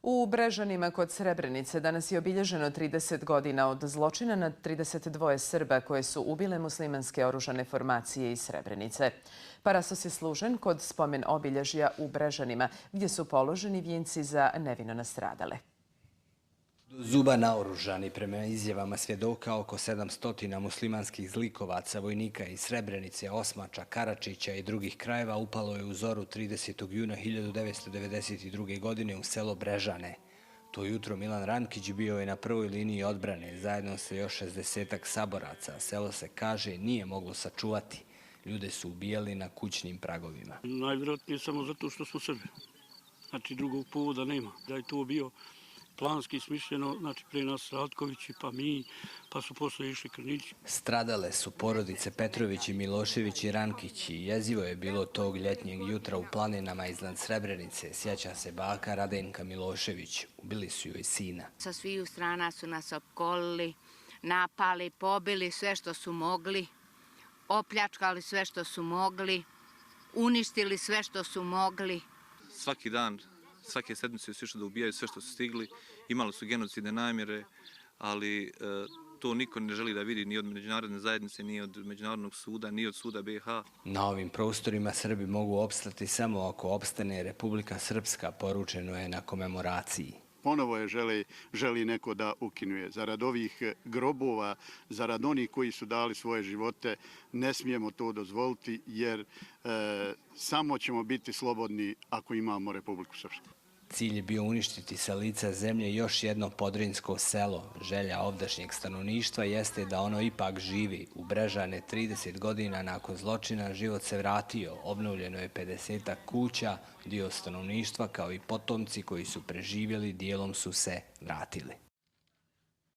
U Brežanima kod Srebrenice danas je obilježeno 30 godina od zločina nad 32 Srba koje su ubile muslimanske oružane formacije iz Srebrenice. Parasos je služen kod spomen obilježja u Brežanima, gdje su položeni vijenci za nevino nastradale. Do zuba naoružani, prema izjavama svjedoka, oko 700 muslimanskih zlikovaca, vojnika iz Srebrenice, Osmača, Karačića i drugih krajeva upalo je u zoru 30. juna 1992. godine u selo Brežane. To jutro Milan Rankić bio je na prvoj liniji odbrane, zajedno sa još 60-ak saboraca. Selo se, kaže, nije moglo sačuvati. Ljude su ubijali na kućnim pragovima. Najvjerojatnije samo zato što smo Srbi. Znači, drugog povoda nema. Da je to bio planski smišljeno, znači prije nas Ratkovići, pa mi, pa su posle išli Krnići. Stradale su porodice Petrović i Milošević i Rankić i jezivo je bilo tog ljetnjeg jutra u planinama iznad Srebrenice. Sjeća se baka Radenka Milošević. Ubili su joj sina. Sa sviju strana su nas opkolili, napali, pobili sve što su mogli, opljačkali sve što su mogli, uništili sve što su mogli. Svaki dan, svake sedmice su išli da ubijaju sve što su stigli, imali su genocidne namjere, ali to niko ne želi da vidi ni od međunarodne zajednice, ni od Međunarodnog suda, ni od suda BiH. Na ovim prostorima Srbi mogu opstati samo ako opstane Republika Srpska, poručeno je na komemoraciji. Ponovo je želi neko da ukinuje. Zarad ovih grobova, zarad onih koji su dali svoje živote, ne smijemo to dozvoliti jer samo ćemo biti slobodni ako imamo Republiku Srpsku. Cilj je bio uništiti sa lica zemlje još jedno podrinjsko selo. Želja ovdašnjeg stanovništva jeste da ono ipak živi. U Brežane 30 godina nakon zločina život se vratio. Obnovljeno je 50 kuća, dio stanovništva kao i potomci koji su preživjeli dijelom su se vratili.